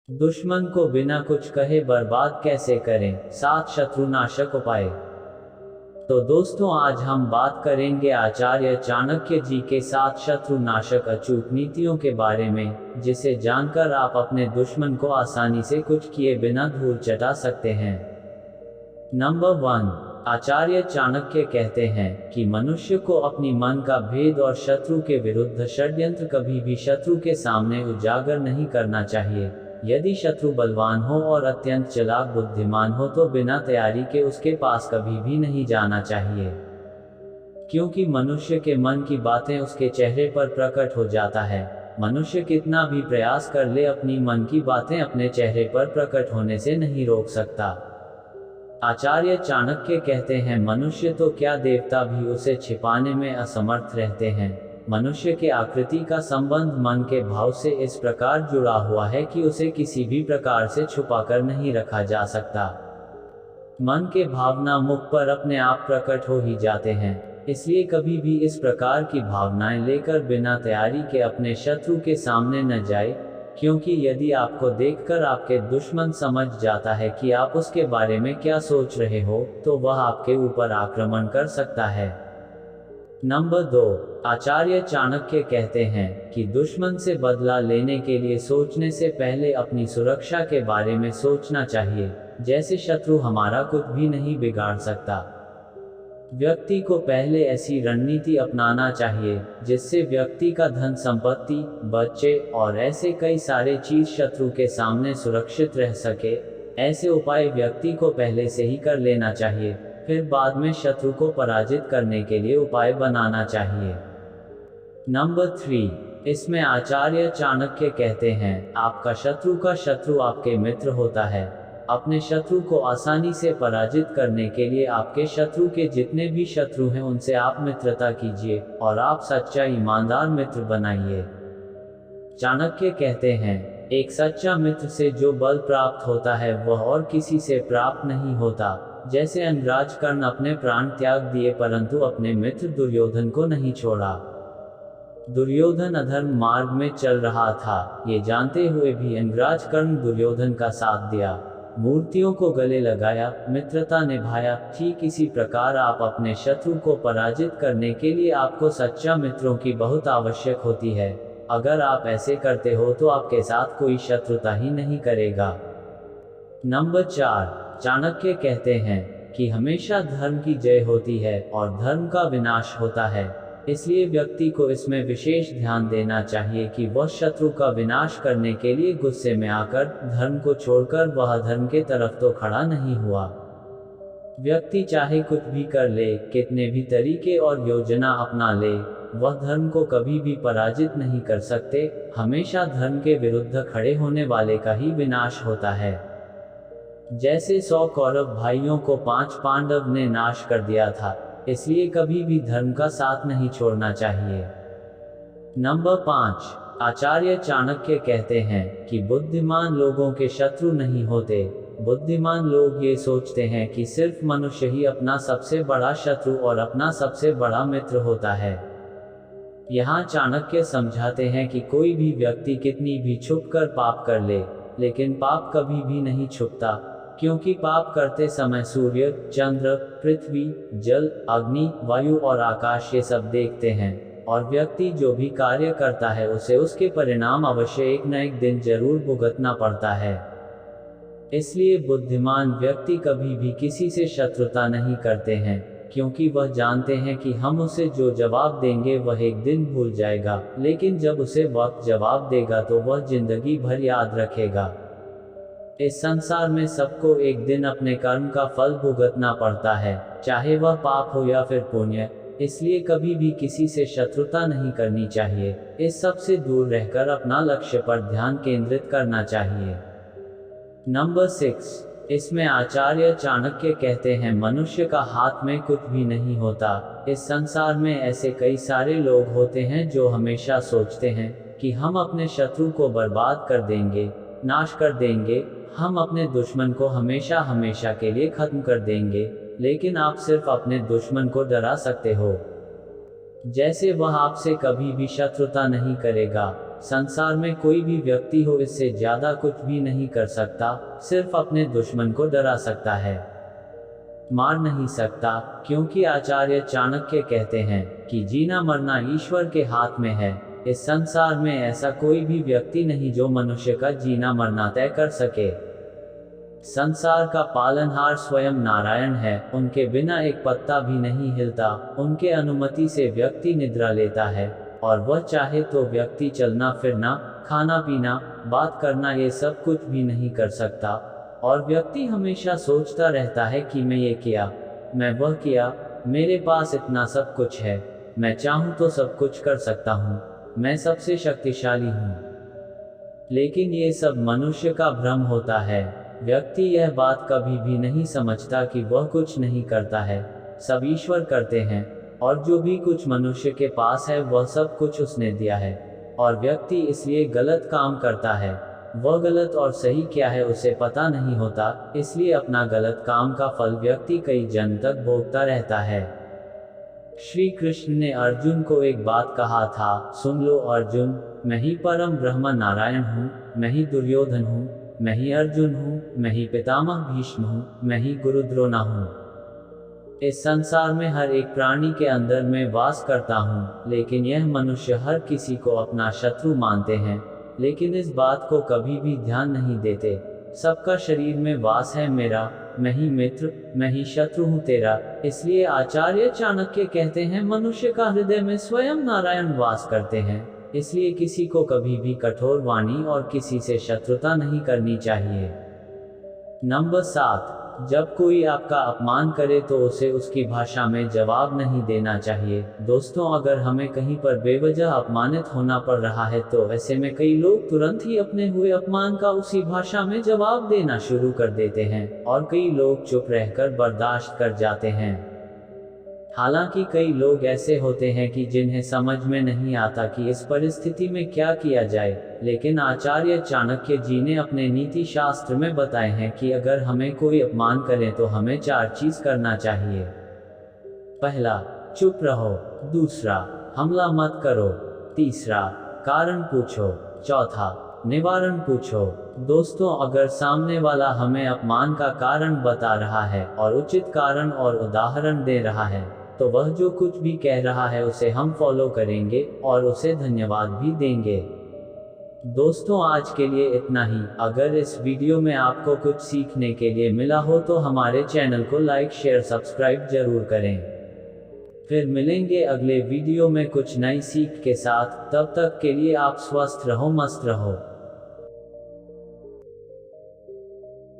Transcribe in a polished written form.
दुश्मन को बिना कुछ कहे बर्बाद कैसे करें, 7 शत्रुनाशक उपाय। तो दोस्तों, आज हम बात करेंगे आचार्य चाणक्य जी के 7 शत्रुनाशक अचूक नीतियों के बारे में, जिसे जानकर आप अपने दुश्मन को आसानी से कुछ किए बिना धूल चटा सकते हैं। नंबर 1, आचार्य चाणक्य कहते हैं कि मनुष्य को अपनी मन का भेद और शत्रु के विरुद्ध षड्यंत्र कभी भी शत्रु के सामने उजागर नहीं करना चाहिए। यदि शत्रु बलवान हो और अत्यंत चालाक बुद्धिमान हो तो बिना तैयारी के उसके पास कभी भी नहीं जाना चाहिए, क्योंकि मनुष्य के मन की बातें उसके चेहरे पर प्रकट हो जाता है। मनुष्य कितना भी प्रयास कर ले, अपनी मन की बातें अपने चेहरे पर प्रकट होने से नहीं रोक सकता। आचार्य चाणक्य कहते हैं, मनुष्य तो क्या, देवता भी उसे छिपाने में असमर्थ रहते हैं। मनुष्य के आकृति का संबंध मन के भाव से इस प्रकार जुड़ा हुआ है कि उसे किसी भी प्रकार से छुपाकर नहीं रखा जा सकता। मन के भावना मुख पर अपने आप प्रकट हो ही जाते हैं, इसलिए कभी भी इस प्रकार की भावनाएं लेकर बिना तैयारी के अपने शत्रु के सामने न जाए, क्योंकि यदि आपको देखकर आपके दुश्मन समझ जाता है कि आप उसके बारे में क्या सोच रहे हो, तो वह आपके ऊपर आक्रमण कर सकता है। नंबर 2, आचार्य चाणक्य कहते हैं कि दुश्मन से बदला लेने के लिए सोचने से पहले अपनी सुरक्षा के बारे में सोचना चाहिए, जैसे शत्रु हमारा कुछ भी नहीं बिगाड़ सकता। व्यक्ति को पहले ऐसी रणनीति अपनाना चाहिए जिससे व्यक्ति का धन संपत्ति, बच्चे और ऐसे कई सारे चीज शत्रु के सामने सुरक्षित रह सके। ऐसे उपाय व्यक्ति को पहले से ही कर लेना चाहिए, फिर बाद में शत्रु को पराजित करने के लिए उपाय बनाना चाहिए। नंबर 3, इसमें आचार्य चाणक्य कहते हैं, आपका शत्रु का शत्रु आपके मित्र होता है। अपने शत्रु को आसानी से पराजित करने के लिए आपके शत्रु के जितने भी शत्रु हैं उनसे आप मित्रता कीजिए और आप सच्चा ईमानदार मित्र बनाइए। चाणक्य कहते हैं, एक सच्चा मित्र से जो बल प्राप्त होता है वह और किसी से प्राप्त नहीं होता। जैसे अंगराज कर्ण अपने प्राण त्याग दिए परंतु अपने मित्र दुर्योधन को नहीं छोड़ा। दुर्योधन अधर्म मार्ग में चल रहा था, ये जानते हुए भी अंगराज कर्ण दुर्योधन का साथ दिया, मूर्तियों को गले लगाया, मित्रता निभाया। ठीक इसी प्रकार आप अपने शत्रु को पराजित करने के लिए आपको सच्चा मित्रों की बहुत आवश्यक होती है। अगर आप ऐसे करते हो तो आपके साथ कोई शत्रुता ही नहीं करेगा। नंबर 4, चाणक्य कहते हैं कि हमेशा धर्म की जय होती है और धर्म का विनाश होता है, इसलिए व्यक्ति को इसमें विशेष ध्यान देना चाहिए कि वह शत्रु का विनाश करने के लिए गुस्से में आकर धर्म को छोड़कर वह धर्म के तरफ तो खड़ा नहीं हुआ। व्यक्ति चाहे कुछ भी कर ले, कितने भी तरीके और योजना अपना ले, वह धर्म को कभी भी पराजित नहीं कर सकते। हमेशा धर्म के विरुद्ध खड़े होने वाले का ही विनाश होता है। जैसे 100 कौरव भाइयों को 5 पांडव ने नाश कर दिया था, इसलिए कभी भी धर्म का साथ नहीं छोड़ना चाहिए। नंबर 5, आचार्य चाणक्य कहते हैं कि बुद्धिमान लोगों के शत्रु नहीं होते। बुद्धिमान लोग ये सोचते हैं कि सिर्फ मनुष्य ही अपना सबसे बड़ा शत्रु और अपना सबसे बड़ा मित्र होता है। यहाँ चाणक्य समझाते हैं कि कोई भी व्यक्ति कितनी भी छुपकर पाप कर ले, लेकिन पाप कभी भी नहीं छुपता, क्योंकि पाप करते समय सूर्य, चंद्र, पृथ्वी, जल, अग्नि, वायु और आकाश ये सब देखते हैं, और व्यक्ति जो भी कार्य करता है उसे उसके परिणाम अवश्य एक न एक दिन जरूर भुगतना पड़ता है। इसलिए बुद्धिमान व्यक्ति कभी भी किसी से शत्रुता नहीं करते हैं, क्योंकि वह जानते हैं कि हम उसे जो जवाब देंगे वह एक दिन भूल जाएगा, लेकिन जब उसे वक्त जवाब देगा तो वह जिंदगी भर याद रखेगा। इस संसार में सबको एक दिन अपने कर्म का फल भुगतना पड़ता है, चाहे वह पाप हो या फिर पुण्य। इसलिए कभी भी किसी से शत्रुता नहीं करनी चाहिए। इस सब से दूर रहकर अपना लक्ष्य पर ध्यान केंद्रित करना चाहिए। नंबर 6, इसमें आचार्य चाणक्य कहते हैं, मनुष्य का हाथ में कुछ भी नहीं होता। इस संसार में ऐसे कई सारे लोग होते हैं जो हमेशा सोचते हैं कि हम अपने शत्रु को बर्बाद कर देंगे, नाश कर देंगे, हम अपने दुश्मन को हमेशा हमेशा के लिए खत्म कर देंगे। लेकिन आप सिर्फ अपने दुश्मन को डरा सकते हो, जैसे वह आपसे कभी भी शत्रुता नहीं करेगा। संसार में कोई भी व्यक्ति हो इससे ज्यादा कुछ भी नहीं कर सकता, सिर्फ अपने दुश्मन को डरा सकता है, मार नहीं सकता, क्योंकि आचार्य चाणक्य कहते हैं कि जीना मरना ईश्वर के हाथ में है। इस संसार में ऐसा कोई भी व्यक्ति नहीं जो मनुष्य का जीना मरना तय कर सके। संसार का पालनहार स्वयं नारायण है, उनके बिना एक पत्ता भी नहीं हिलता, उनके अनुमति से व्यक्ति निद्रा लेता है, और वह चाहे तो व्यक्ति चलना फिरना, खाना पीना, बात करना ये सब कुछ भी नहीं कर सकता, और व्यक्ति हमेशा सोचता रहता है कि मैं ये किया, मैं वह किया, मेरे पास इतना सब कुछ है, मैं चाहूँ तो सब कुछ कर सकता हूँ, मैं सबसे शक्तिशाली हूँ। लेकिन ये सब मनुष्य का भ्रम होता है। व्यक्ति यह बात कभी भी नहीं समझता कि वह कुछ नहीं करता है, सब ईश्वर करते हैं, और जो भी कुछ मनुष्य के पास है वह सब कुछ उसने दिया है, और व्यक्ति इसलिए गलत काम करता है। वह गलत और सही क्या है उसे पता नहीं होता, इसलिए अपना गलत काम का फल व्यक्ति कई जन्म तक भोगता रहता है। श्री कृष्ण ने अर्जुन को एक बात कहा था, सुन लो अर्जुन, मैं ही परम ब्रह्म नारायण हूँ, मैं ही दुर्योधन हूँ, मैं ही अर्जुन हूँ, मैं ही पितामह भीष्म हूँ, मैं ही गुरु द्रोणा हूँ। इस संसार में हर एक प्राणी के अंदर मैं वास करता हूँ, लेकिन यह मनुष्य हर किसी को अपना शत्रु मानते हैं, लेकिन इस बात को कभी भी ध्यान नहीं देते। सबका शरीर में वास है मेरा, मैं ही मित्र, मैं ही शत्रु हूँ तेरा। इसलिए आचार्य चाणक्य कहते हैं मनुष्य का हृदय में स्वयं नारायण वास करते हैं, इसलिए किसी को कभी भी कठोर वाणी और किसी से शत्रुता नहीं करनी चाहिए। नंबर 7, जब कोई आपका अपमान करे तो उसे उसकी भाषा में जवाब नहीं देना चाहिए। दोस्तों, अगर हमें कहीं पर बेवजह अपमानित होना पड़ रहा है तो ऐसे में कई लोग तुरंत ही अपने हुए अपमान का उसी भाषा में जवाब देना शुरू कर देते हैं, और कई लोग चुप रहकर बर्दाश्त कर जाते हैं। हालांकि कई लोग ऐसे होते हैं कि जिन्हें समझ में नहीं आता कि इस परिस्थिति में क्या किया जाए, लेकिन आचार्य चाणक्य जी ने अपने नीति शास्त्र में बताए हैं कि अगर हमें कोई अपमान करे तो हमें 4 चीज करना चाहिए। पहला, चुप रहो। दूसरा, हमला मत करो। तीसरा, कारण पूछो। चौथा, निवारण पूछो। दोस्तों, अगर सामने वाला हमें अपमान का कारण बता रहा है और उचित कारण और उदाहरण दे रहा है, तो वह जो कुछ भी कह रहा है उसे हम फॉलो करेंगे और उसे धन्यवाद भी देंगे। दोस्तों, आज के लिए इतना ही। अगर इस वीडियो में आपको कुछ सीखने के लिए मिला हो तो हमारे चैनल को लाइक शेयर सब्सक्राइब जरूर करें। फिर मिलेंगे अगले वीडियो में कुछ नई सीख के साथ। तब तक के लिए आप स्वस्थ रहो, मस्त रहो।